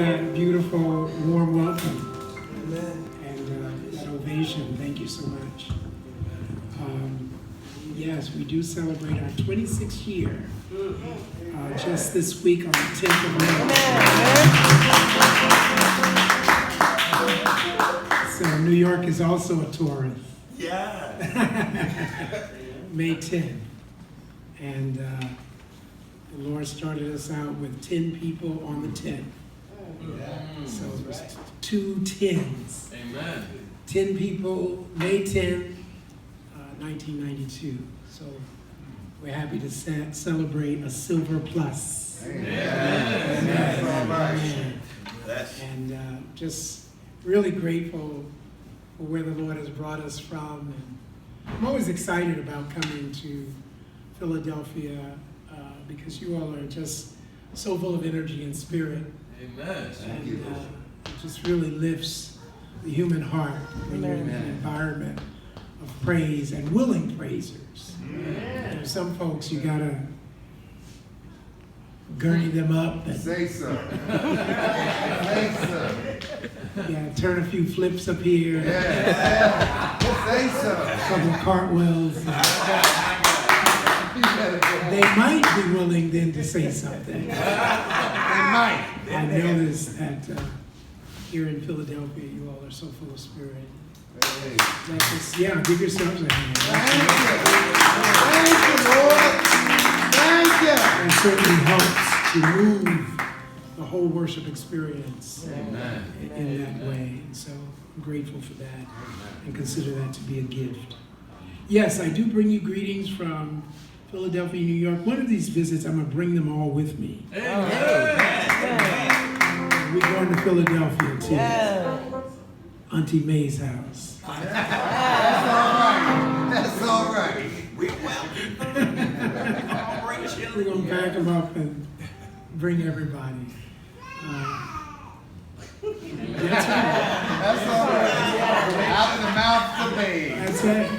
that beautiful, warm welcome. Amen. And that ovation. Thank you so much. Yes, we do celebrate our 26th year just this week on the 10th of May. So New York is also a tourist. Yeah. May 10th. And the Lord started us out with 10 people on the 10th. So it was 2 10s. Amen. 10 people, May 10th, 1992. So we're happy to celebrate a silver plus. Amen. Amen. And just really grateful for where the Lord has brought us from. And I'm always excited about coming to Philadelphia because you all are just so full of energy and spirit. Amen. And it just really lifts the human heart when you're in an environment of praise and willing praisers. There's some folks you gotta gurney them up and Say so. Say so. yeah, turn a few flips up here, Yeah. Say so. a couple cartwheels. They might be willing then to say something. They might. I noticed that here in Philadelphia, you all are so full of spirit. Hey. That just, yeah, give yourselves a hand. Thank you, Lord. Thank you. It certainly helps to move the whole worship experience Amen. in that way. And so I'm grateful for that and consider that to be a gift. Yes, I do bring you greetings from Philadelphia, New York. One of these visits, I'm going to bring them all with me. We're going to Philadelphia too. Auntie May's house. That's all right. That's all right. We're welcome. Bring children. We're going to pack them up and bring everybody. That's right. That's all right. Out of the mouth of the babe. That's right.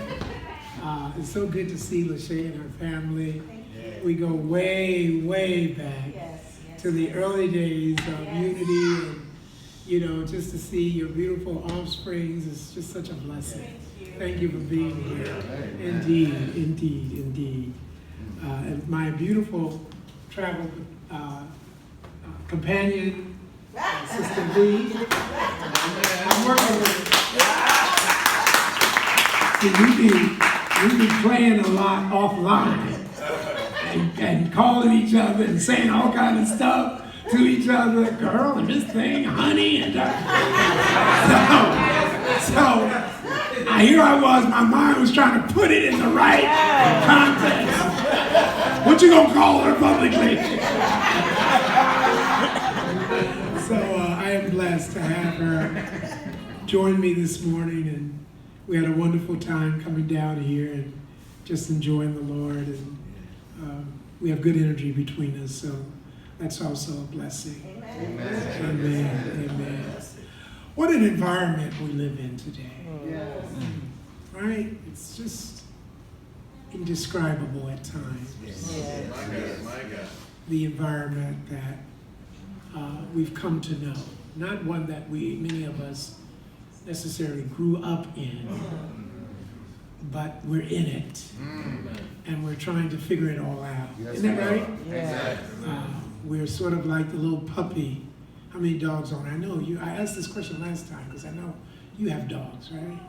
It's so good to see Lachey and her family. We go way, way back to the early days of unity, and just to see your beautiful offsprings is just such a blessing. Thank you for being here. Indeed, indeed, indeed. And my beautiful travel companion, Sister V. I'm working with you be playing a lot offline and calling each other and saying all kinds of stuff to each other, girl, and this thing, honey, and so here I was, my mind was trying to put it in the right context. What you gonna call her publicly? So I am blessed to have her join me this morning, and we had a wonderful time coming down here and just enjoying the Lord, and we have good energy between us, so that's also a blessing. Amen. Amen. Amen. What an environment we live in today. Yes. Right? It's just indescribable at times. My God. The environment that we've come to know. Not one that many of us necessarily grew up in, but we're in it. And we're trying to figure it all out. Yes, Isn't that right? Exactly. We're sort of like the little puppy. How many dogs own? I know you. I asked this question last time because I know you have dogs, right?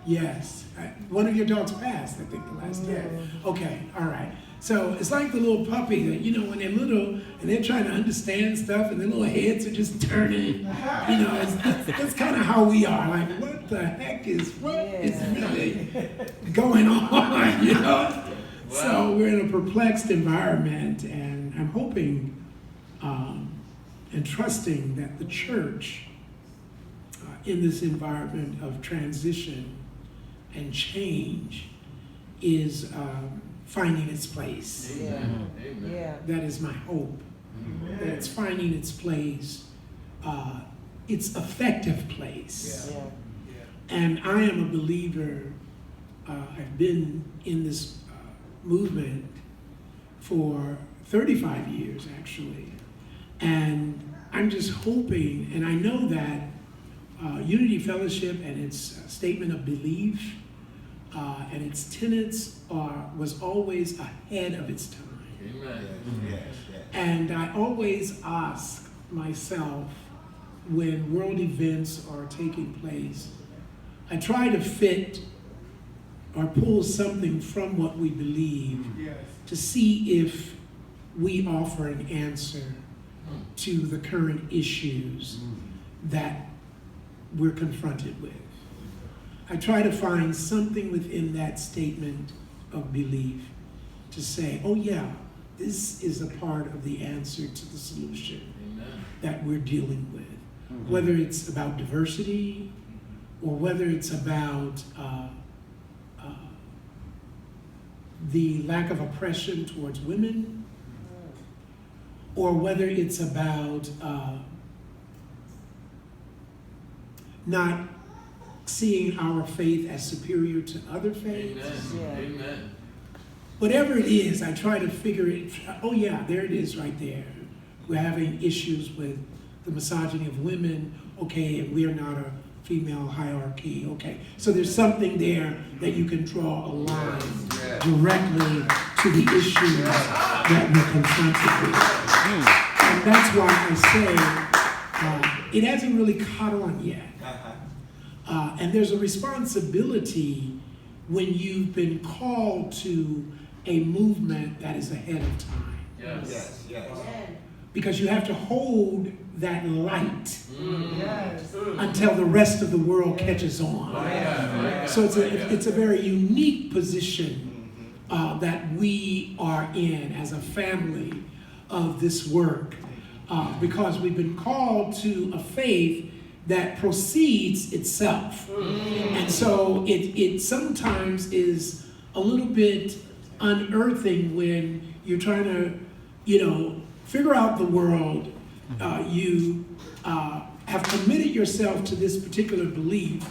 Yes. One of your dogs passed, I think, the last time. Okay, all right. So it's like the little puppy that, when they're little and they're trying to understand stuff and their little heads are just turning. That's kind of how we are. Like, what the heck is really going on, Wow. So we're in a perplexed environment, and I'm hoping and trusting that the church in this environment of transition and change is finding its place. Amen. That is my hope. That it's finding its place, its effective place. And I am a believer. I've been in this movement for 35 years, actually. And I I'm just hoping, and I know that Unity Fellowship and its statement of belief and its tenets was always ahead of its time. Amen. Yes. And I always ask myself when world events are taking place, I try to fit or pull something from what we believe to see if we offer an answer to the current issues that we're confronted with. I try to find something within that statement of belief to say, oh yeah, this is a part of the answer to the solution that we're dealing with. Whether it's about diversity or whether it's about the lack of oppression towards women, or whether it's about not seeing our faith as superior to other faiths. Amen. Whatever it is, I try to figure it. Oh yeah, there it is right there. We're having issues with the misogyny of women. Okay, and we are not a female hierarchy. Okay, so there's something there that you can draw a line directly to the issues that we're confronted with. And that's why I say it hasn't really caught on yet. And there's a responsibility when you've been called to a movement that is ahead of time. Yes. Because you have to hold that light until the rest of the world catches on. So it's a very unique position that we are in as a family of this work, because we've been called to a faith that proceeds itself. And so it sometimes is a little bit unearthing when you're trying to, figure out the world. You have committed yourself to this particular belief,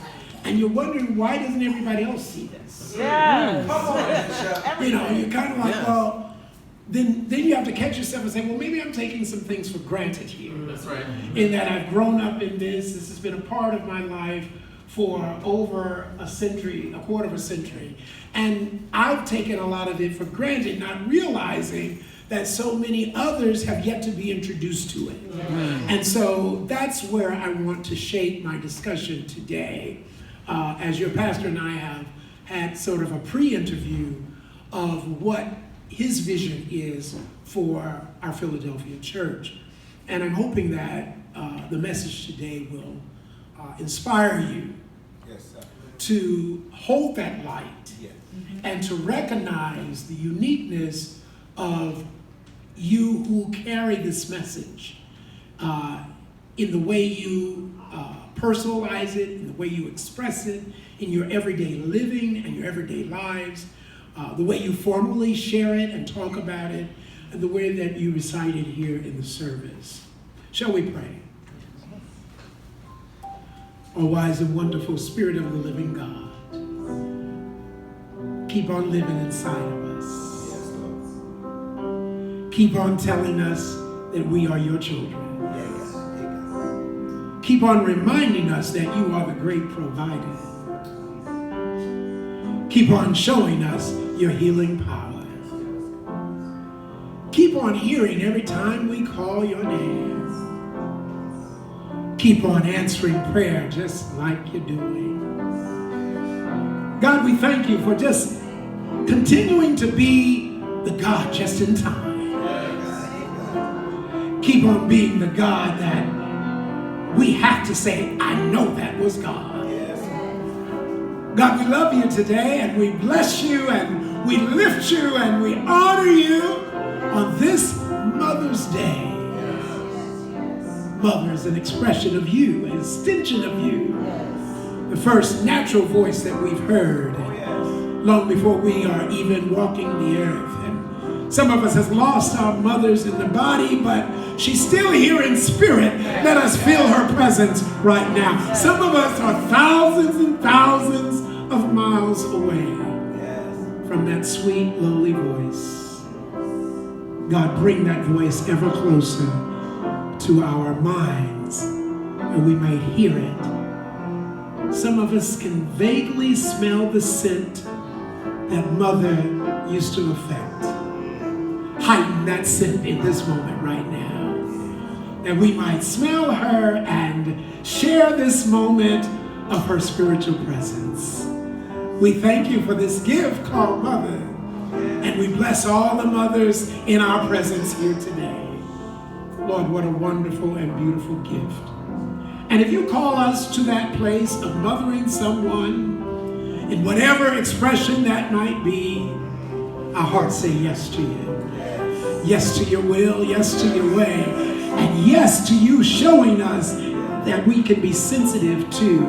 and you're wondering, why doesn't everybody else see this? You're kind of like, well, then you have to catch yourself and say, well, maybe I'm taking some things for granted here. That's right. In that I've grown up in this has been a part of my life for over a century, a quarter of a century. And I've taken a lot of it for granted, not realizing that so many others have yet to be introduced to it. And so that's where I want to shape my discussion today. As your pastor and I have had sort of a pre-interview of what his vision is for our Philadelphia church. And I'm hoping that the message today will inspire you to hold that light and to recognize the uniqueness of you who carry this message in the way you personalize it, in the way you express it, in your everyday living and your everyday lives, the way you formally share it and talk about it, and the way that you recite it here in the service. Shall we pray? O wise and wonderful Spirit of the living God, keep on living inside of us. Keep on telling us that we are your children. Keep on reminding us that you are the great provider. Keep on showing us your healing power. Keep on hearing every time we call your name. Keep on answering prayer just like you're doing. God, we thank you for just continuing to be the God just in time. Keep on being the God that we have to say, I know that was God. God, we love you today, and we bless you, and we lift you, and we honor you on this Mother's Day. Mother is an expression of you, an extension of you. The first natural voice that we've heard long before we are even walking the earth. And some of us have lost our mothers in the body, but she's still here in spirit. Let us feel her presence right now. Some of us are thousands and thousands of miles away from that sweet, lowly voice. God, bring that voice ever closer to to our minds and we might hear it. Some of us can vaguely smell the scent that mother used to affect. Heighten that scent in this moment right now, that we might smell her and share this moment of her spiritual presence. We thank you for this gift called mother, and we bless all the mothers in our presence here today. Lord, what a wonderful and beautiful gift. And if you call us to that place of mothering someone in whatever expression that might be, our hearts say yes to you. Yes to your will, yes to your way, and yes to you showing us that we can be sensitive to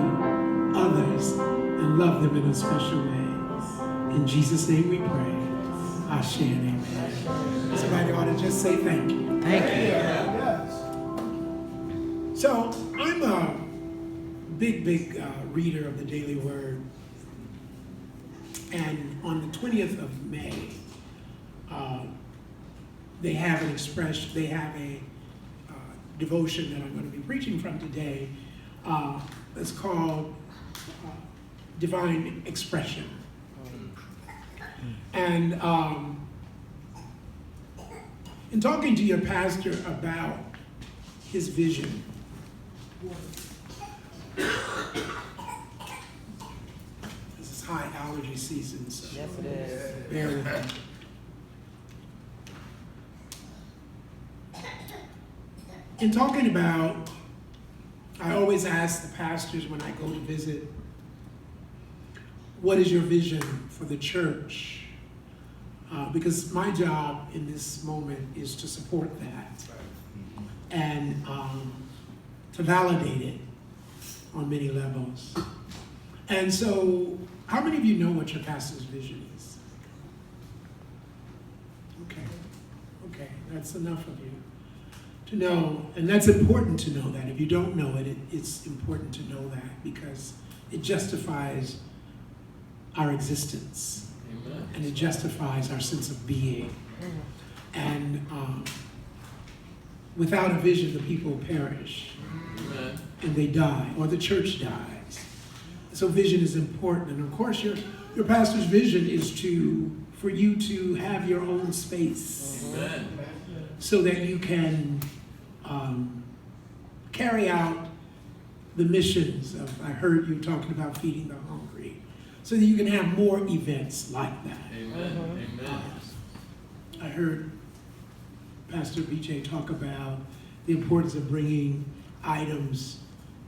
others and love them in a special way. In Jesus' name we pray. Ashe and amen. Somebody ought to just say thank you. Thank you. So I'm a big reader of the Daily Word. And on the 20th of May, they have a devotion that I'm going to be preaching from today. It's called Divine Expression. And in talking to your pastor about his vision, this is high allergy season, so Yes, it is. bear with me. In talking about, I always ask the pastors when I go to visit, what is your vision for the church? Because my job in this moment is to support that and to validate it on many levels. And so, how many of you know what your pastor's vision is? Okay, that's enough of you to know, and that's important to know that. If you don't know it, it's important to know that because it justifies our existence. Amen. And it justifies our sense of being. And without a vision, the people perish. Amen. And they die, or the church dies. So vision is important. And of course, your pastor's vision is for you to have your own space. Amen. So that you can carry out the missions of, I heard you talking about feeding the hungry, so that you can have more events like that. Amen. Amen. I heard Pastor BJ talk about the importance of bringing items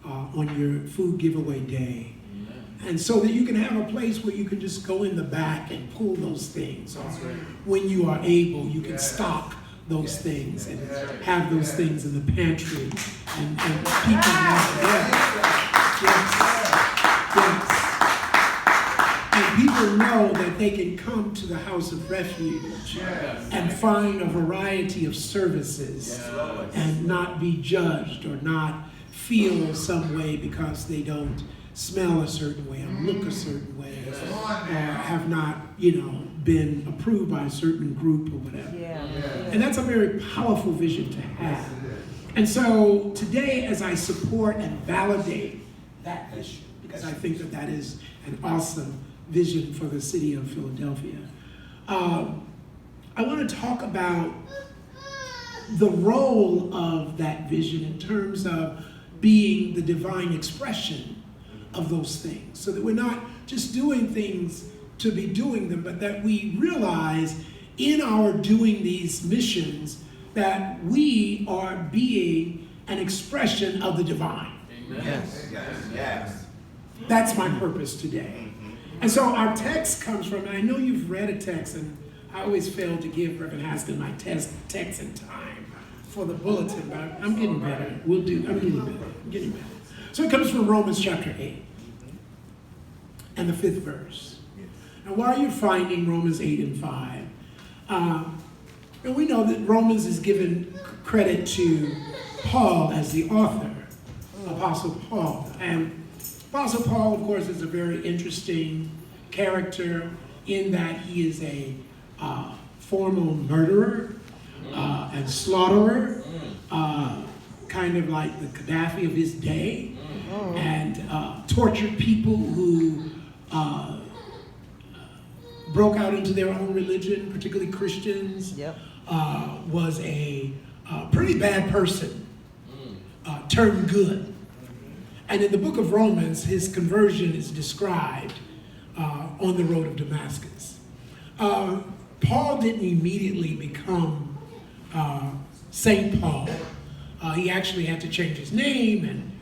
on your food giveaway day. Amen. And so that you can have a place where you can just go in the back and pull those things. Or when you are able, you can stock those things and have those things in the pantry. And people yes. And people know that they can come to the house of refuge and find a variety of services and not be judged or not feel some way because they don't smell a certain way or look a certain way or have not, been approved by a certain group or whatever. And that's a very powerful vision to have. And so today, as I support and validate that vision, because I think that is an awesome vision for the city of Philadelphia, I want to talk about the role of that vision in terms of being the divine expression of those things, so that we're not just doing things to be doing them, but that we realize in our doing these missions that we are being an expression of the divine. Amen. Yes. That's my purpose today. And so our text comes from, and I know you've read a text, and I always fail to give Reverend Haskell my text in time for the bulletin, but I'm getting better. I'm getting better. So it comes from Romans chapter 8 and the 5th verse. And while you're finding Romans 8 and 5, and we know that Romans is given credit to Paul as the author, Apostle Paul. And Apostle Paul, of course, is a very interesting character in that he is a formal murderer and slaughterer, kind of like the Gaddafi of his day, and tortured people who broke out into their own religion, particularly Christians. Yep. Was a pretty bad person, turned good. And in the book of Romans, his conversion is described on the road of Damascus. Paul didn't immediately become Saint Paul. He actually had to change his name and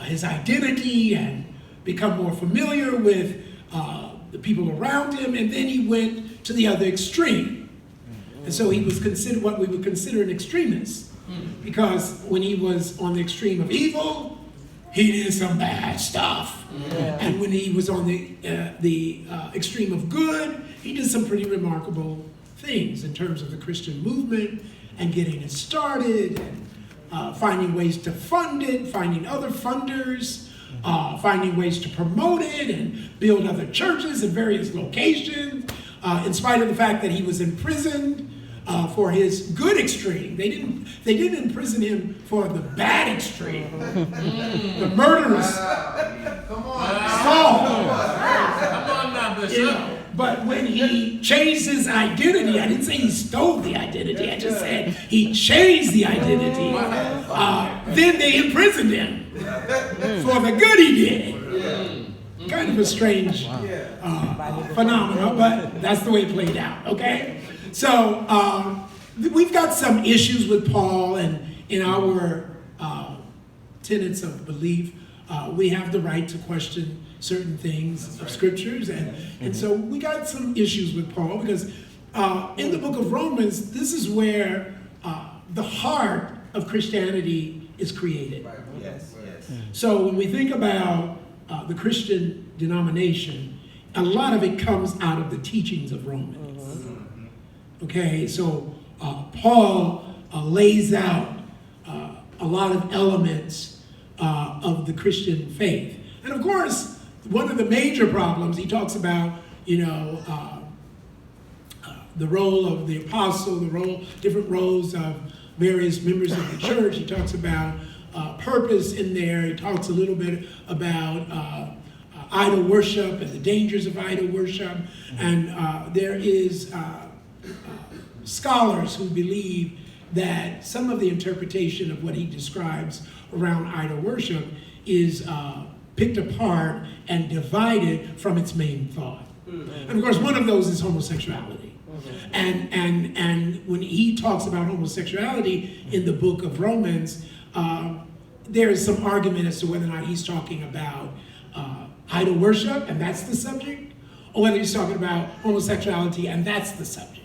his identity and become more familiar with the people around him, and then he went to the other extreme. And so he was considered what we would consider an extremist, because when he was on the extreme of evil, he did some bad stuff. And when he was on the extreme of good, he did some pretty remarkable things in terms of the Christian movement and getting it started, and finding ways to fund it, finding other funders, finding ways to promote it and build other churches in various locations, in spite of the fact that he was imprisoned for his good extreme. They didn't imprison him for the bad extreme, the murderous Saul. Come on now, Bishop. You know, but when he changed his identity, I didn't say he stole the identity, I just said he changed the identity. Then they imprisoned him for the good he did. Kind of a strange phenomenon, but that's the way it played out, okay? So we've got some issues with Paul, and in our tenets of belief, we have the right to question certain things of scriptures, and so we got some issues with Paul, because in the book of Romans, this is where the heart of Christianity is created. Yes, yes. So when we think about the Christian denomination, a lot of it comes out of the teachings of Romans. Okay, so Paul lays out a lot of elements of the Christian faith. And of course, one of the major problems, he talks about, the role of the apostle, different roles of various members of the church. He talks about purpose in there. He talks a little bit about idol worship and the dangers of idol worship. And there is scholars who believe that some of the interpretation of what he describes around idol worship is picked apart and divided from its main thought. And of course, one of those is homosexuality. And when he talks about homosexuality in the book of Romans, there is some argument as to whether or not he's talking about idol worship, and that's the subject, or whether he's talking about homosexuality, and that's the subject.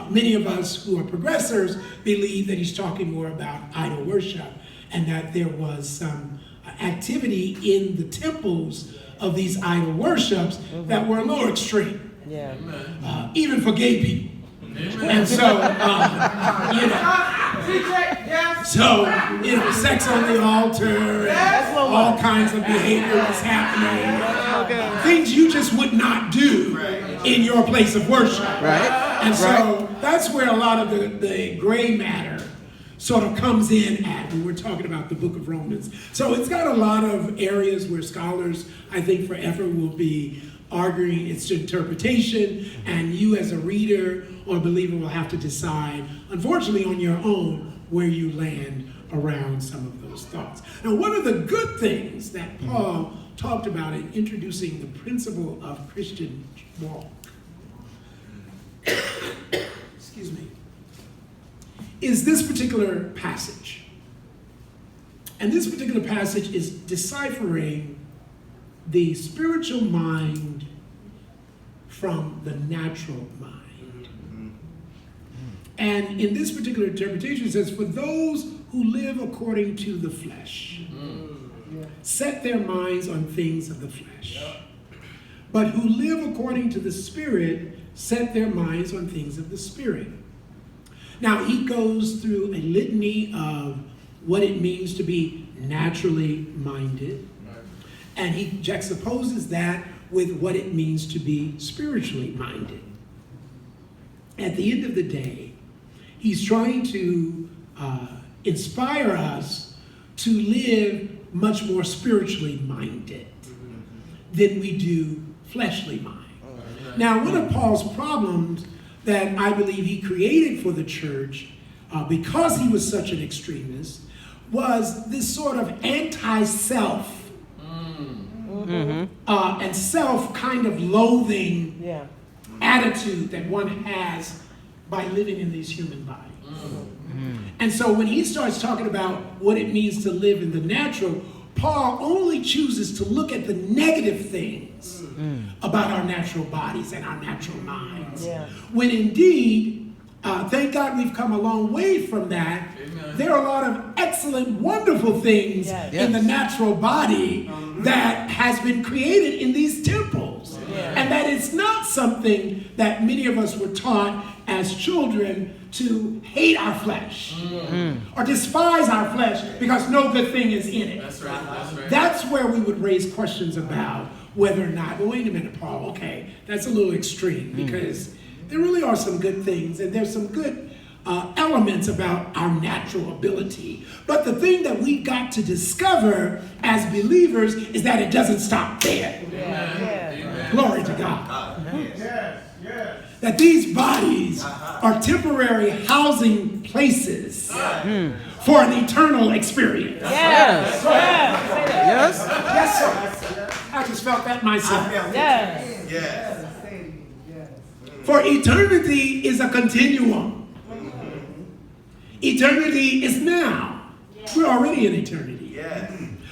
Many of us who are progressors believe that he's talking more about idol worship, and that there was some activity in the temples of these idol worships that were a little extreme. Yeah. Even for gay people. And so, sex on the altar, and all kinds of behavior was happening. Things you just would not do in your place of worship. Right. And so that's where a lot of the gray matter sort of comes in at when we're talking about the book of Romans. So it's got a lot of areas where scholars, I think, forever will be arguing its interpretation, and you as a reader or believer will have to decide, unfortunately, on your own, where you land around some of those thoughts. Now, one of the good things that Paul talked about in introducing the principle of Christian walk, excuse me, is this particular passage. And this particular passage is deciphering the spiritual mind from the natural mind. And in this particular interpretation, it says, for those who live according to the flesh, set their minds on things of the flesh. But who live according to the Spirit, set their minds on things of the Spirit. Now, he goes through a litany of what it means to be naturally minded. And he juxtaposes that with what it means to be spiritually minded. At the end of the day, he's trying to inspire us to live much more spiritually minded than we do fleshly mind. Now, one of Paul's problems that I believe he created for the church, because he was such an extremist, was this sort of anti-self and self kind of loathing attitude that one has by living in these human bodies. And so when he starts talking about what it means to live in the natural, Paul only chooses to look at the negative things about our natural bodies and our natural minds. When indeed, thank God we've come a long way from that. Amen. There are a lot of excellent, wonderful things in the natural body that has been created in these temples. And that it's not something that many of us were taught as children to hate our flesh or despise our flesh because no good thing is in it. That's right. That's right. That's where we would raise questions about whether or not, well, wait a minute, Paul, okay, that's a little extreme because there really are some good things and there's some good elements about our natural ability. But the thing that we've got to discover as believers is that it doesn't stop there. Glory to God. That these bodies are temporary housing places for an eternal experience. Yes, sir. I just felt that myself. For eternity is a continuum. Eternity is now. We're already in eternity.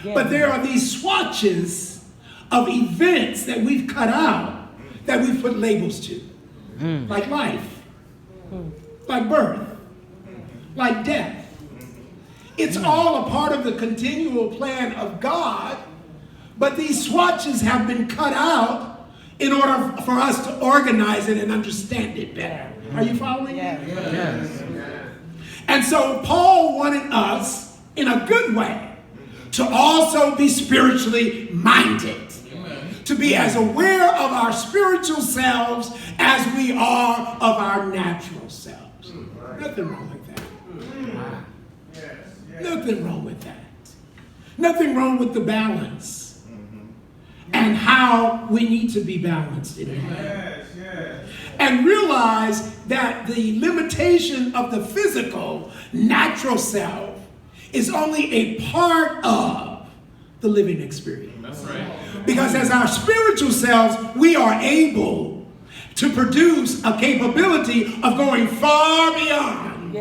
But there are these swatches of events that we've cut out that we've put labels to. Like life, like birth, like death. It's all a part of the continual plan of God, but these swatches have been cut out in order for us to organize it and understand it better. Are you following me? Yes. And so Paul wanted us, in a good way, to also be spiritually minded. To be as aware of our spiritual selves as we are of our natural selves. Nothing wrong with that. Nothing wrong with that. Nothing wrong with the balance and how we need to be balanced in that. And realize that the limitation of the physical, natural self is only a part of the living experience. That's right. Because as our spiritual selves, we are able to produce a capability of going far beyond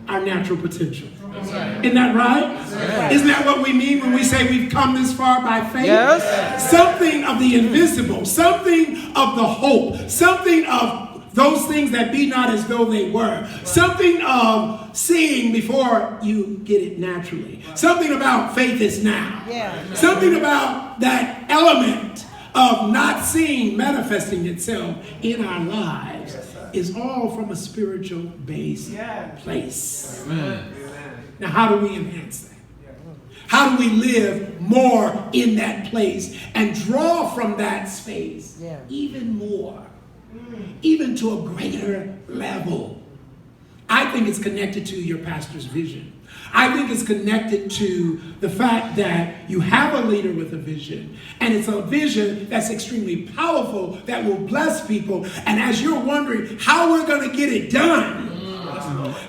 our natural potential. Right. Isn't that right? Right? Isn't that what we mean when we say we've come this far by faith? Yes. Something of the invisible, something of the hope, something of those things that be not as though they were, something of seeing before you get it naturally, something about faith is now, something about that element of not seeing manifesting itself in our lives is all from a spiritual based place. Amen. Now, how do we enhance that? How do we live more in that place and draw from that space even more, even to a greater level? I think it's connected to your pastor's vision. I think it's connected to the fact that you have a leader with a vision, and it's a vision that's extremely powerful that will bless people. And as you're wondering how we're going to get it done,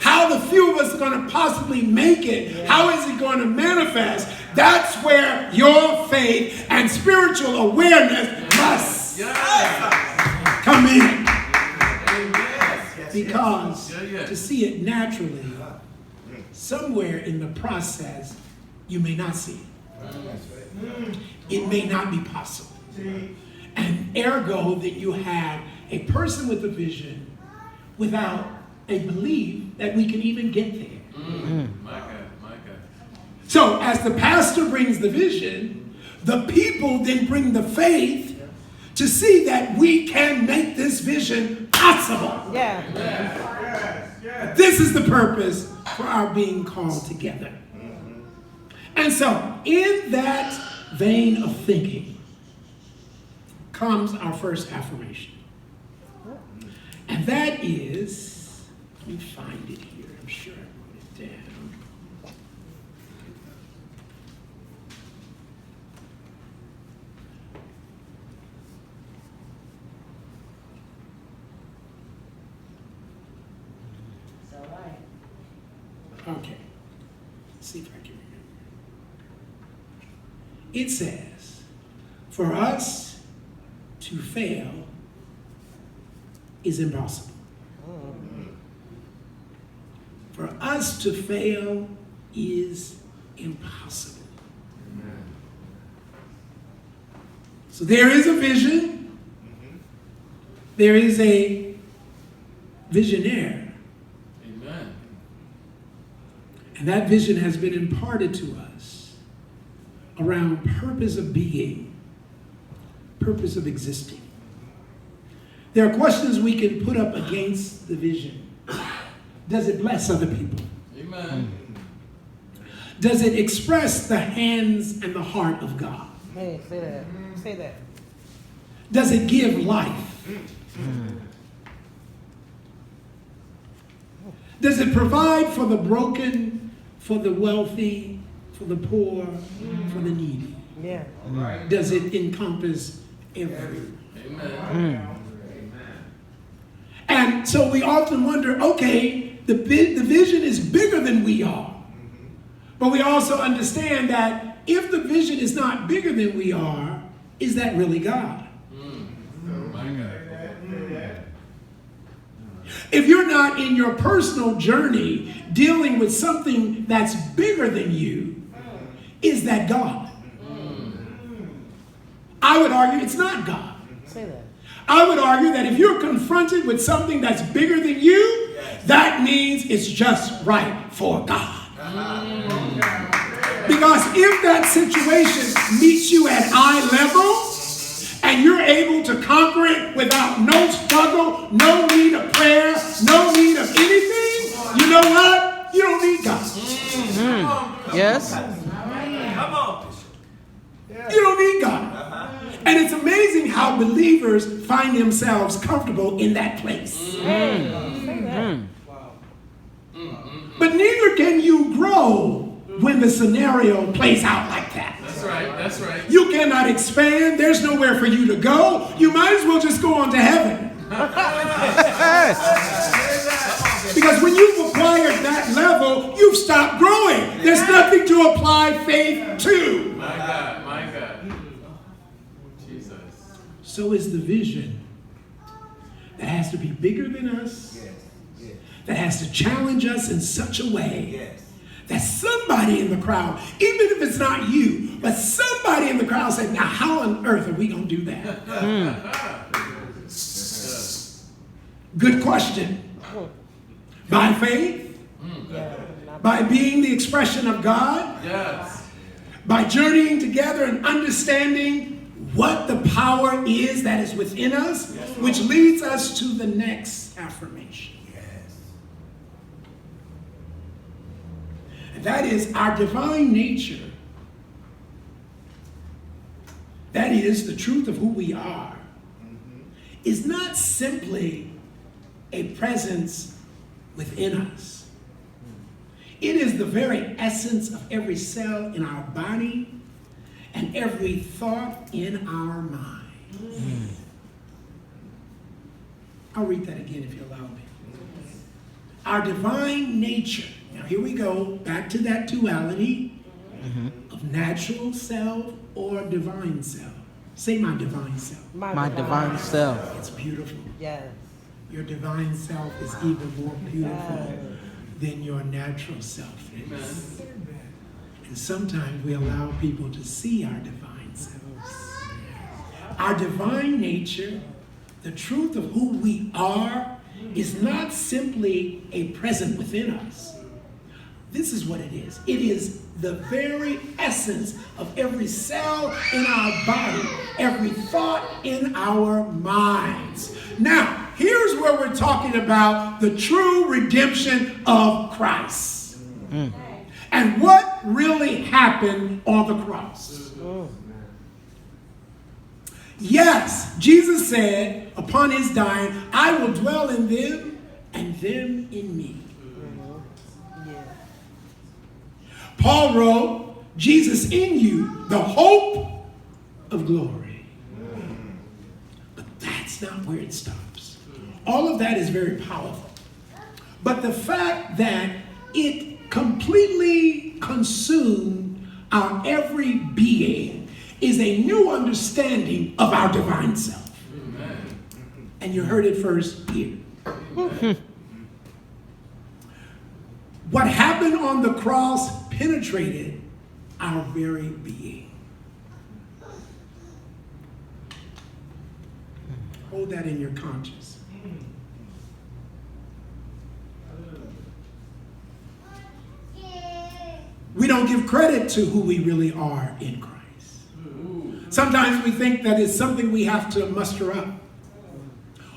how the few of us are going to possibly make it, how is it going to manifest, that's where your faith and spiritual awareness must come in. Because to see it naturally, somewhere in the process, you may not see it. It may not be possible. And ergo that you have a person with a vision without a belief that we can even get there. My God. So as the pastor brings the vision, the people then bring the faith to see that we can make this vision possible. This is the purpose for our being called together. And so in that vein of thinking comes our first affirmation. And that is, let me find it here. I'm sure I wrote it down. Okay. Let's see if I can remember. It says, for us to fail is impossible. For us to fail is impossible. So there is a vision. There is a visionaire. Amen. And that vision has been imparted to us around purpose of being, purpose of existing. There are questions we can put up against the vision. Does it bless other people? Amen. Does it express the hands and the heart of God? Hey, say that. Say that. Does it give life? Does it provide for the broken, for the wealthy, for the poor, for the needy? Yeah. Does it encompass everyone? Amen. And so we often wonder, okay, the vision is bigger than we are. But we also understand that if the vision is not bigger than we are, is that really God? My God. If you're not in your personal journey dealing with something that's bigger than you, is that God? I would argue it's not God. Say that. I would argue that if you're confronted with something that's bigger than you, that means it's just right for God. Because if that situation meets you at eye level, and you're able to conquer it without no struggle, no need of prayer, no need of anything, you know what? You don't need God. Yes. Come on. You don't need God. And it's amazing how believers find themselves comfortable in that place. But neither can you grow when the scenario plays out like that. That's right. That's right. You cannot expand. There's nowhere for you to go. You might as well just go on to heaven. Because when you've acquired that level, you've stopped growing. There's nothing to apply faith to. My God. My God. Jesus. So is the vision that has to be bigger than us, that has to challenge us in such a way that somebody in the crowd, even if it's not you, but somebody in the crowd said, now how on earth are we going to do that? Good question. By faith? By being the expression of God? Yes. By journeying together and understanding what the power is that is within us, which leads us to the next affirmation. And that is our divine nature. That is the truth of who we are. Is not simply a presence within us. It is the very essence of every cell in our body and every thought in our mind. I'll read that again if you allow me. Our divine nature. Now here we go, back to that duality of natural self or divine self. Say my divine self. My divine self. It's beautiful. Yes. Your divine self is even more beautiful than your natural self is. And sometimes we allow people to see our divine selves. Our divine nature, the truth of who we are, is not simply a present within us. This is what it is. It is the very essence of every cell in our body, every thought in our minds. Now, here's where we're talking about the true redemption of Christ. And what really happened on the cross. Yes, Jesus said upon his dying, I will dwell in them and them in me. Paul wrote, Jesus in you, the hope of glory. But that's not where it stops. All of that is very powerful. But the fact that it completely consume our every being is a new understanding of our divine self. Amen. And you heard it first here. What happened on the cross penetrated our very being. Hold that in your conscience. We don't give credit to who we really are in Christ. Sometimes we think that it's something we have to muster up,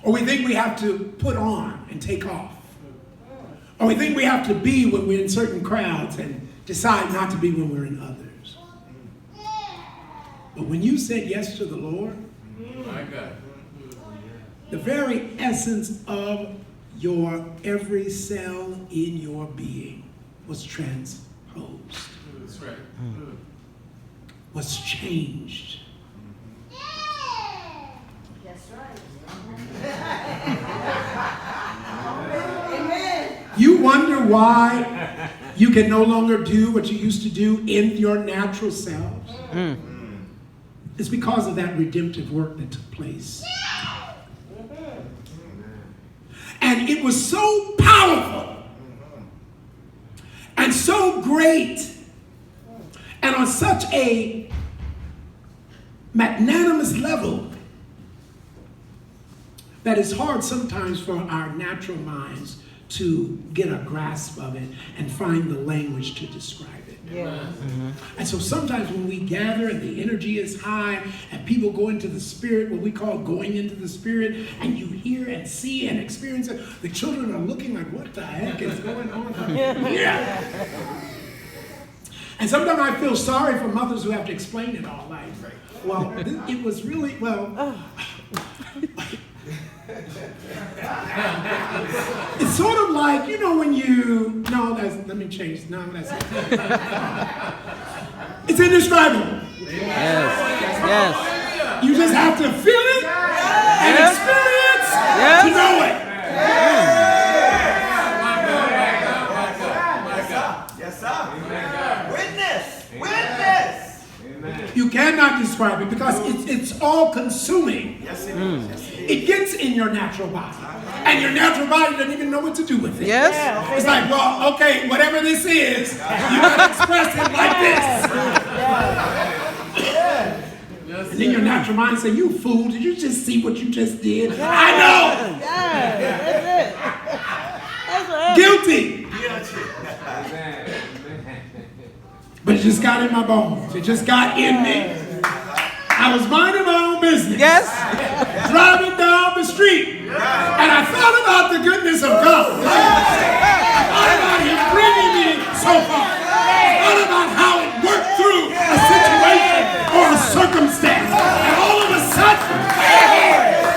or we think we have to put on and take off, or we think we have to be when we're in certain crowds and decide not to be when we're in others. But when you said yes to the Lord, My God. the very essence of your every cell in your being was transposed, That's right. was changed. That's right. You wonder why you can no longer do what you used to do in your natural selves? It's because of that redemptive work that took place. And it was so powerful and so great and on such a magnanimous level that it's hard sometimes for our natural minds to get a grasp of it and find the language to describe it. Yeah. And so sometimes when we gather and the energy is high and people go into the spirit, what we call going into the spirit, and you hear and see and experience it, the children are looking like, what the heck is going on here? And sometimes I feel sorry for mothers who have to explain it all. Like, well, it was really, well, it's sort of like, you know, when you, no, that's, let me change, no, that's, it's indescribable. Yes. You just have to feel it and experience to know it. Yes, sir. Witness. You cannot describe it because it's all consuming. Yes, it is. Yes, it is. It gets in your natural body. And your natural body doesn't even know what to do with it. Yes. It's like, well, okay, whatever this is, you gotta express it like this. And then your natural mind say, you fool, did you just see what you just did? I know. That's it. Guilty. But it just got in my bones. It just got in me. I was minding my own business. Yes. Driving down the street. And I thought about the goodness of God. I thought about Him bringing me so far. I thought about how it worked through a situation or a circumstance. And all of a sudden,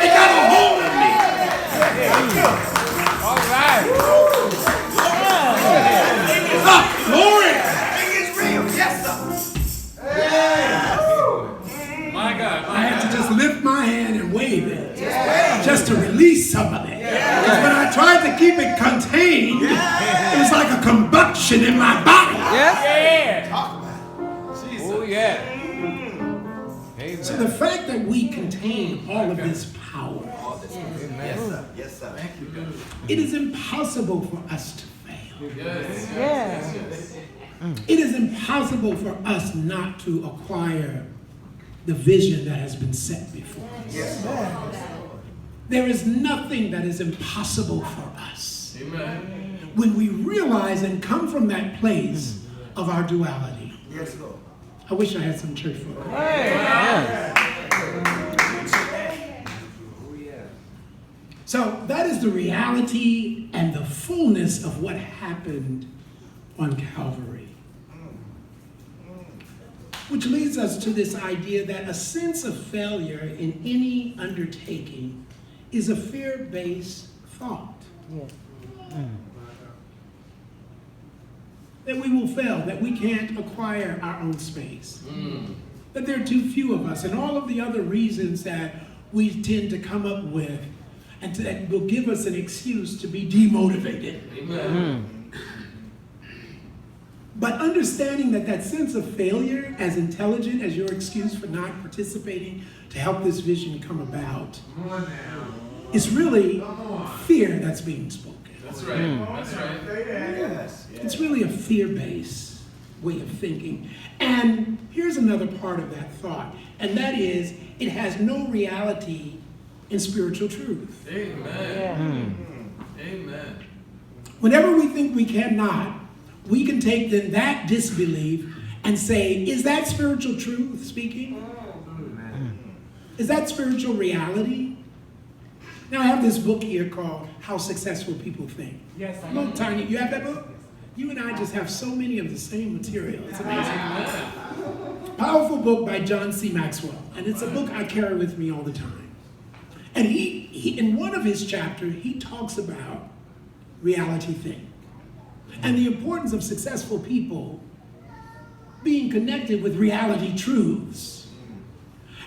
it got a hold of me. All right. Glory. My God. I had to just lift my hand and wave it, just to release some of it. Because when I tried to keep it contained, it was like a combustion in my body. Yes. Oh, yeah. Amen. So the fact that we contain all of this power, Yes, sir. Yes, sir. Thank you, God. it is impossible for us to fail. Yes. Yes. It is impossible for us not to acquire the vision that has been set before us. There is nothing that is impossible for us Amen. when we realize and come from that place of our duality. Yes, Lord. I wish I had some church folk. So that is the reality and the fullness of what happened on Calvary. Which leads us to this idea that a sense of failure in any undertaking is a fear-based thought. That we will fail, that we can't acquire our own space. That there are too few of us, and all of the other reasons that we tend to come up with, and that will give us an excuse to be demotivated. Amen. But understanding that that sense of failure, as intelligent as your excuse for not participating to help this vision come about, is really fear that's being spoken. That's right. That's right. It's really a fear-based way of thinking. And here's another part of that thought, and that is, it has no reality in spiritual truth. Amen. Amen. Whenever we think we cannot, we can take then that disbelief and say, is that spiritual truth speaking? Is that spiritual reality? Now I have this book here called How Successful People Think. Yes, I Look, Tiny, you have that book? You and I just have so many of the same material. It's amazing. Powerful book by John C. Maxwell. And it's a book I carry with me all the time. And he in one of his chapters, he talks about reality think. And the importance of successful people being connected with reality truths.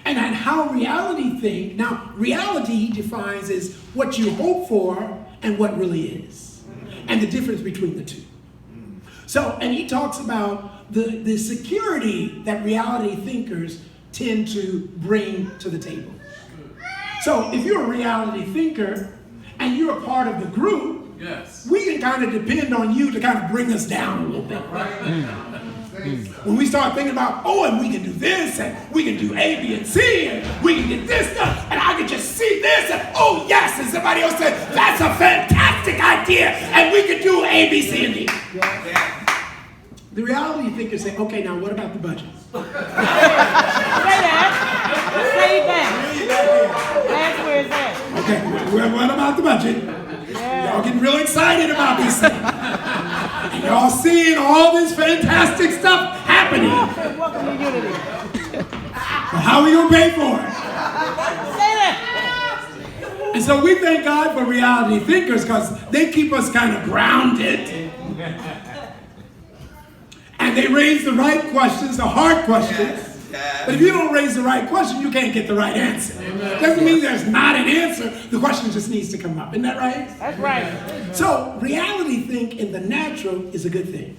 And how reality think, now reality he defines as what you hope for and what really is. And the difference between the two. So, and he talks about the security that reality thinkers tend to bring to the table. So if you're a reality thinker and you're a part of the group, Yes. we can kind of depend on you to kind of bring us down a little bit. When we start thinking about, oh, and we can do this, and we can do A, B, and C, and we can get this done, and I can just see this, and oh, yes, and somebody else said, that's a fantastic idea, and we can do A, B, C, and D. The reality thinkers say, okay, now what about the budget? Say that. Say that. That's where it's at. Okay, well, what about the budget? Y'all getting real excited about this thing. And y'all seeing all this fantastic stuff happening. Welcome to unity. But how are we going to pay for it? Say that. And so we thank God for reality thinkers because they keep us kind of grounded. And they raise the right questions, the hard questions. But if you don't raise the right question, you can't get the right answer. Doesn't mean there's not an answer. The question just needs to come up. Isn't that right? That's right. So reality think in the natural is a good thing.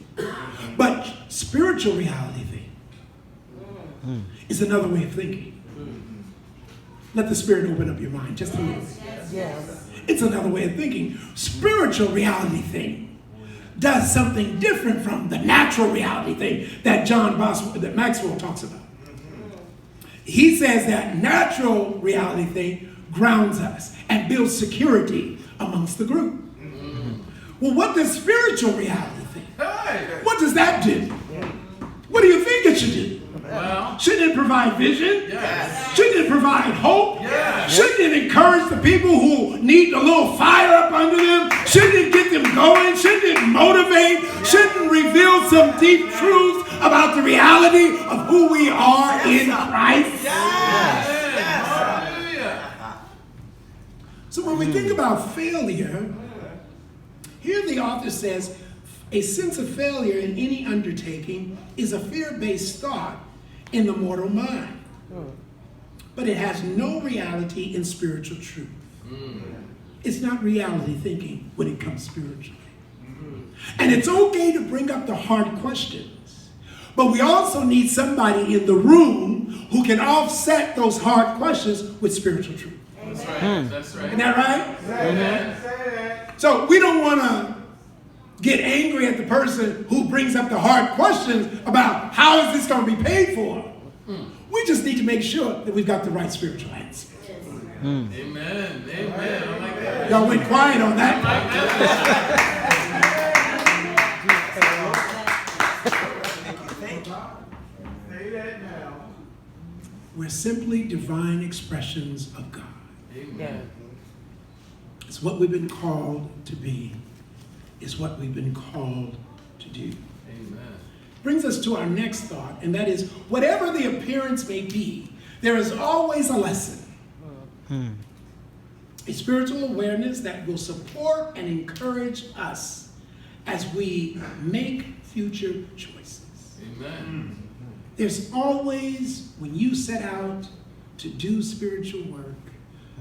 But spiritual reality think is another way of thinking. Let the Spirit open up your mind just a little bit. Yes. It's another way of thinking. Spiritual reality thing does something different from the natural reality thing that that Maxwell talks about. He says that natural reality thing grounds us and builds security amongst the group. Well, what does spiritual reality think? What does that do? What do you think it should do? Well, Shouldn't it provide vision? yes. Shouldn't it provide hope? Yes. Shouldn't it encourage the people who need a little fire up under them? Shouldn't it get them going? Shouldn't it motivate? Shouldn't it reveal some deep truths about the reality of who we are in Christ? Hallelujah. So when we think about failure, here the author says, a sense of failure in any undertaking is a fear-based thought in the mortal mind. But it has no reality in spiritual truth. It's not reality thinking when it comes spiritually. And it's okay to bring up the hard questions. But we also need somebody in the room who can offset those hard questions with spiritual truth. That's right. That's right. Isn't that right? Amen. So we don't want to get angry at the person who brings up the hard questions about how is this going to be paid for. We just need to make sure that we've got the right spiritual answer. Amen. Amen. I like that. Y'all went quiet on that. We're simply divine expressions of God. Amen. It's what we've been called to be. It's what we've been called to do. Amen. Brings us to our next thought, and that is, whatever the appearance may be, there is always a lesson. A spiritual awareness that will support and encourage us as we make future choices. Amen. There's always, when you set out to do spiritual work,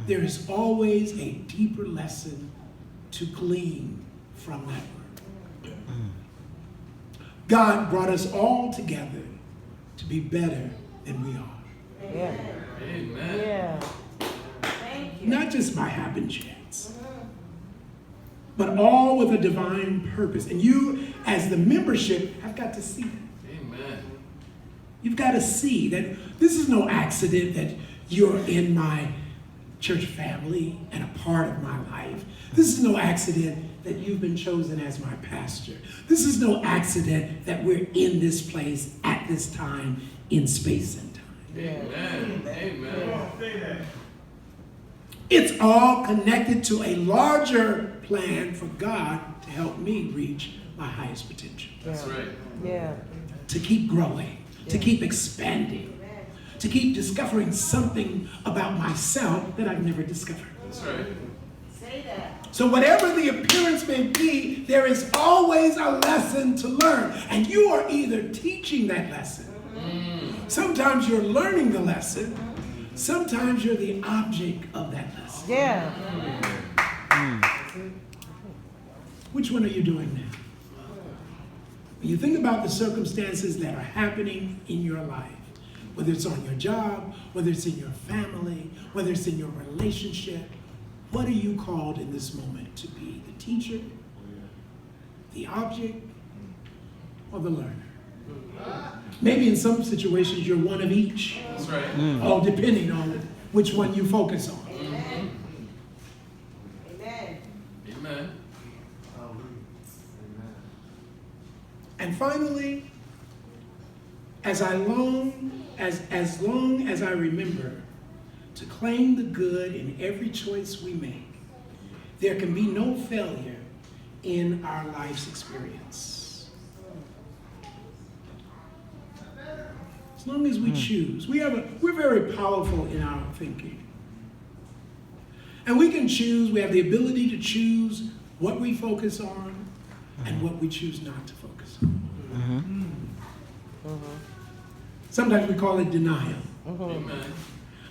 there is always a deeper lesson to glean from that work. God brought us all together to be better than we are. Yeah. Amen. Yeah. Not just by happen chance, but all with a divine purpose. And you, as the membership, have got to see that. Amen. You've got to see that this is no accident that you're in my church family and a part of my life. This is no accident that you've been chosen as my pastor. This is no accident that we're in this place at this time in space and time. Amen. Amen. It's all connected to a larger plan for God to help me reach my highest potential. That's right. Yeah. To keep growing, to keep expanding, to keep discovering something about myself that I've never discovered. That's right. Say that. So whatever the appearance may be, there is always a lesson to learn. And you are either teaching that lesson. Sometimes you're learning the lesson. Sometimes you're the object of that lesson. Yeah. Which one are you doing now? When you think about the circumstances that are happening in your life, whether it's on your job, whether it's in your family, whether it's in your relationship, what are you called in this moment to be? The teacher, the object, or the learner? Maybe in some situations you're one of each. That's right. All depending on which one you focus on. Amen. Amen. Amen. And finally, as long as I remember to claim the good in every choice we make, there can be no failure in our life's experience. As long as we choose, we're very powerful in our thinking. And we can choose, we have the ability to choose what we focus on and what we choose not to focus on. Sometimes we call it denial. Amen.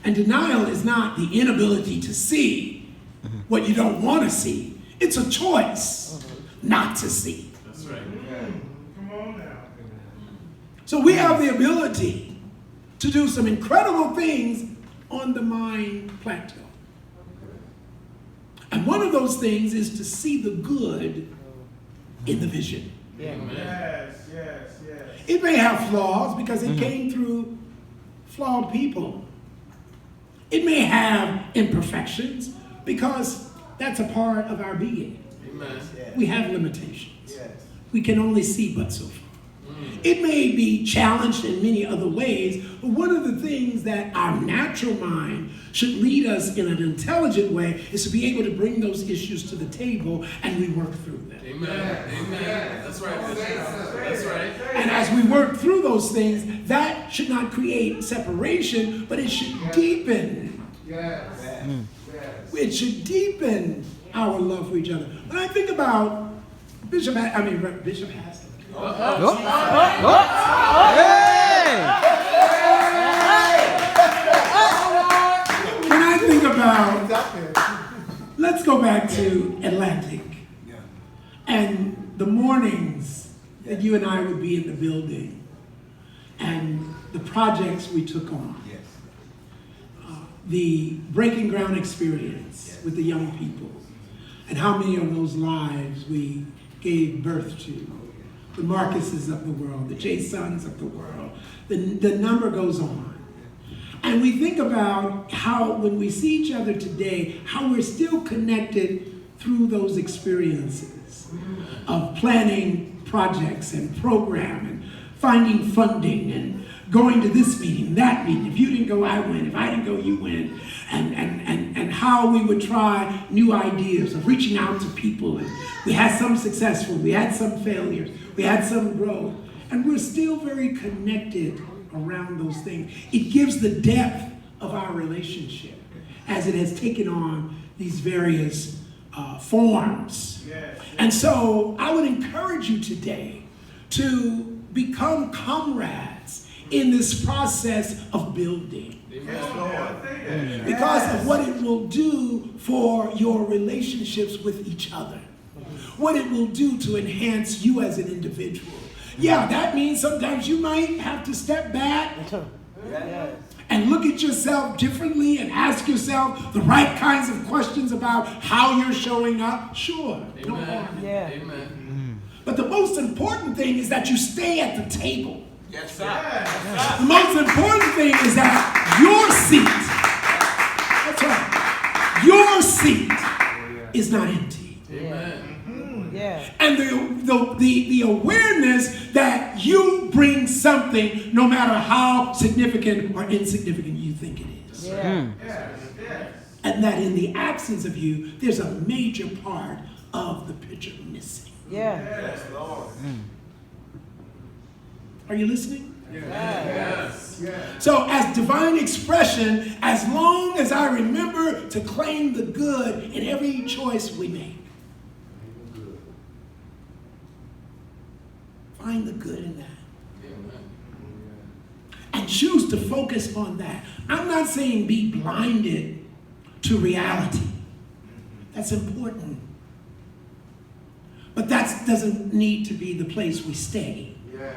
And denial is not the inability to see what you don't want to see. It's a choice not to see. That's right. Come on now. So we have the ability to do some incredible things on the mind plateau. And one of those things is to see the good in the vision. Amen. Yes, yes, yes. It may have flaws because it came through flawed people. It may have imperfections because that's a part of our being. Amen. We have limitations. Yes. We can only see but so far. It may be challenged in many other ways, but one of the things that our natural mind should lead us in an intelligent way is to be able to bring those issues to the table and we work through them. Amen. Amen. That's right, Bishop. That's right. And as we work through those things, that should not create separation, but it should deepen. Yes. It should deepen our love for each other. When I think about Bishop Haskell. When I think about, let's go back to Atlantic and the mornings that you and I would be in the building and the projects we took on. The breaking ground experience with the young people and how many of those lives we gave birth to. The Marcuses of the world, the Jasons of the world, the number goes on. And we think about how when we see each other today, how we're still connected through those experiences of planning projects and program and finding funding and going to this meeting, that meeting. If you didn't go, I win. If I didn't go, you win. And how we would try new ideas of reaching out to people. And we had some successful, we had some failures, we had some growth. And we're still very connected around those things. It gives the depth of our relationship as it has taken on these various forms. Yes. And so I would encourage you today to become comrades in this process of building. Yes, Lord. Because of what it will do for your relationships with each other. What it will do to enhance you as an individual. Yeah, that means sometimes you might have to step back Yes. and look at yourself differently and ask yourself the right kinds of questions about how you're showing up. Sure, no harm. Yeah. Amen. But the most important thing is that you stay at the table. Yes, sir. The most important thing is that your seat, that's right, your seat is not empty. Amen. Yeah. And the awareness that you bring something no matter how significant or insignificant you think it is. Yeah. And that in the absence of you, there's a major part of the picture missing. Yeah. Yes, Lord. Are you listening? Yes. So as divine expression, as long as I remember to claim the good in every choice we make, find the good in that. Amen. And choose to focus on that. I'm not saying be blinded to reality. That's important. But that doesn't need to be the place we stay. Yes.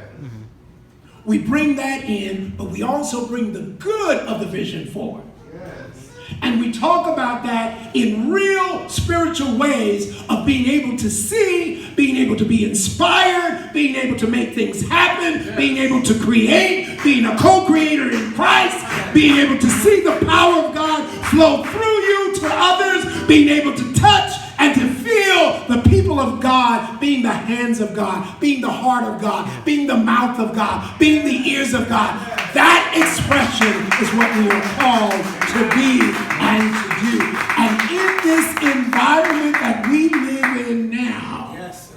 We bring that in, but we also bring the good of the vision forward. Yes. And we talk about that in real spiritual ways of being able to see, being able to be inspired, being able to make things happen, being able to create, being a co-creator in Christ, being able to see the power of God flow through you to others, being able to touch and to feel the people of God being the hands of God, being the heart of God, being the mouth of God, being the ears of God. That expression is what we are called to be and to do. And in this environment that we live in now, Yes, sir.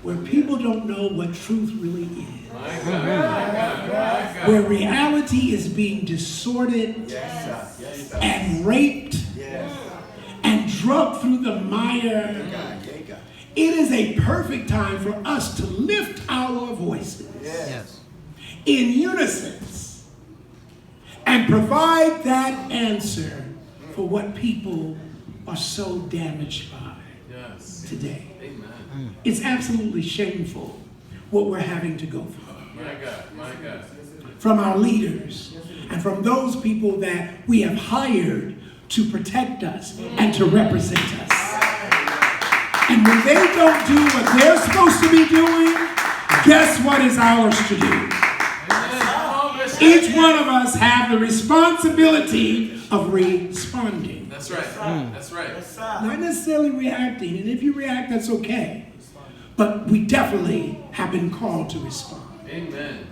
where people don't know what truth really is, My God. My God. My God. where reality is being distorted Yes, sir. Yes, sir. and raped Yes. and drugged through the mire, God, yeah, God. it is a perfect time for us to lift our voices Yes. in unison and provide that answer for what people are so damaged by Yes. today. Amen. It's absolutely shameful what we're having to go through My God. My God. from our leaders and from those people that we have hired to protect us and to represent us. And when they don't do what they're supposed to be doing, guess what is ours to do? Amen. Come on, Bishop. Each one of us have the responsibility of responding. That's right. That's right. Yes, sir. Not necessarily reacting, and if you react, that's okay. But we definitely have been called to respond. Amen.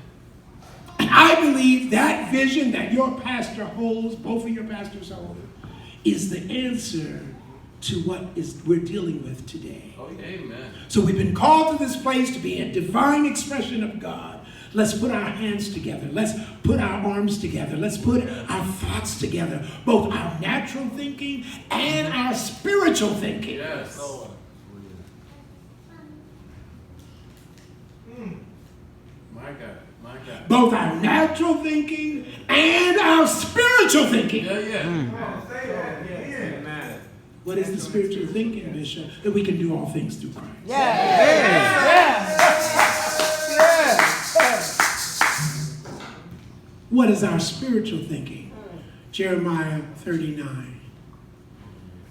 And I believe that vision that your pastor holds, both of your pastors hold, is the answer to what we're dealing with today. Oh, amen. So we've been called to this place to be a divine expression of God. Let's put our hands together. Let's put our arms together. Let's put our thoughts together. Both our natural thinking and our spiritual thinking. Yes. Lord. My God. My God. Both our natural thinking and our spiritual thinking. Yeah, yeah. What is the spiritual thinking, Bishop? That we can do all things through Christ. What is our spiritual thinking? Jeremiah 39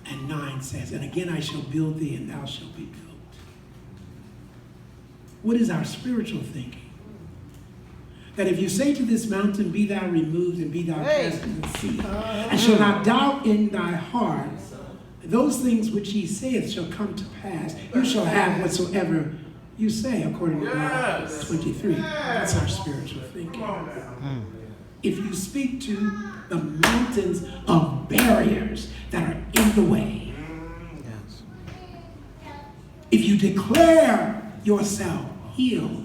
and 9 says, and again I shall build thee and thou shalt be built. What is our spiritual thinking? That if you say to this mountain, be thou removed and be thou cast into the sea, and shall not doubt in thy heart, those things which he saith shall come to pass. You shall have whatsoever you say, according to Proverbs 23. That's our spiritual thinking. If you speak to the mountains of barriers that are in the way, if you declare yourself healed,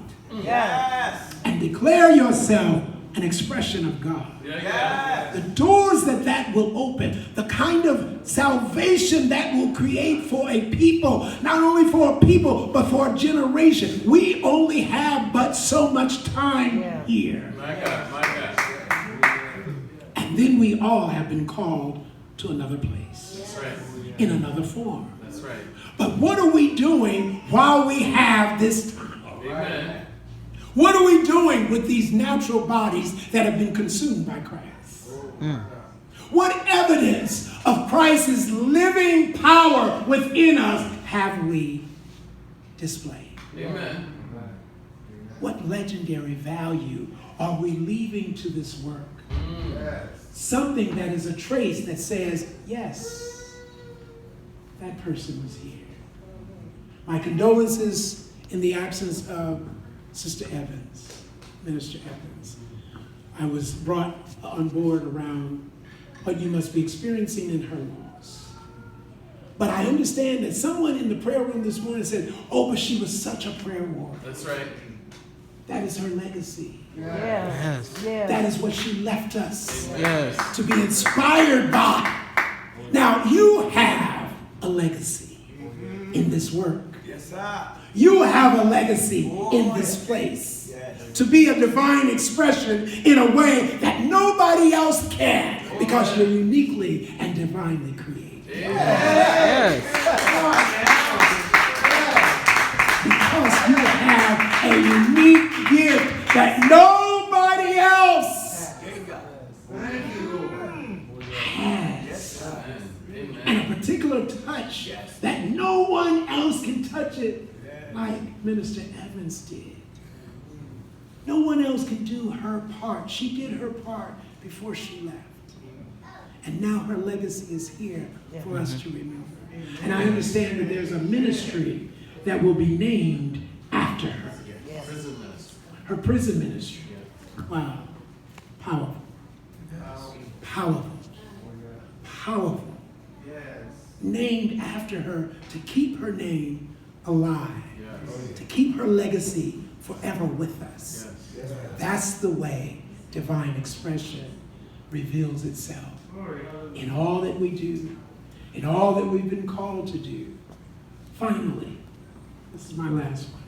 and declare yourself an expression of God, the doors that will open, the kind of salvation that will create for a people, not only for a people, but for a generation. We only have but so much time here. My God. My God. And then we all have been called to another place, That's right. in another form. That's right. But what are we doing while we have this time? Amen. What are we doing with these natural bodies that have been consumed by Christ? What evidence of Christ's living power within us have we displayed? Amen. What legendary value are we leaving to this work? Something that is a trace that says, yes, that person was here. My condolences in the absence of Sister Evans, Minister Evans. I was brought on board around what you must be experiencing in her loss. But I understand that someone in the prayer room this morning said, oh, but she was such a prayer warrior. That's right. That is her legacy. Yes. Yes. That is what she left us Yes. to be inspired by. Now, you have a legacy in this work. Yes, sir. You have a legacy in this place. To be a divine expression in a way that nobody else can, because you're uniquely and divinely created. Yes. Because you have a unique gift that nobody else has. And a particular touch that no one else can touch it like Minister Evans did. No one else can do her part. She did her part before she left. And now her legacy is here for us to remember. And I understand that there's a ministry that will be named after her. Prison ministry. Her prison ministry. Wow. Powerful. Powerful. Powerful. Named after her to keep her name alive. Yes. To keep her legacy forever with us. Yes. That's the way divine expression reveals itself in all that we do, in all that we've been called to do. Finally, this is my last one.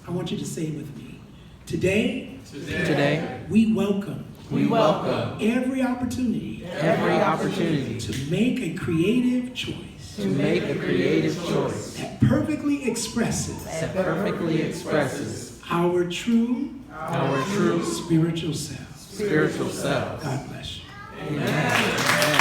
I want you to say it with me. Today, we welcome every opportunity to make a creative choice that perfectly expresses our true spiritual self. God bless you. Amen.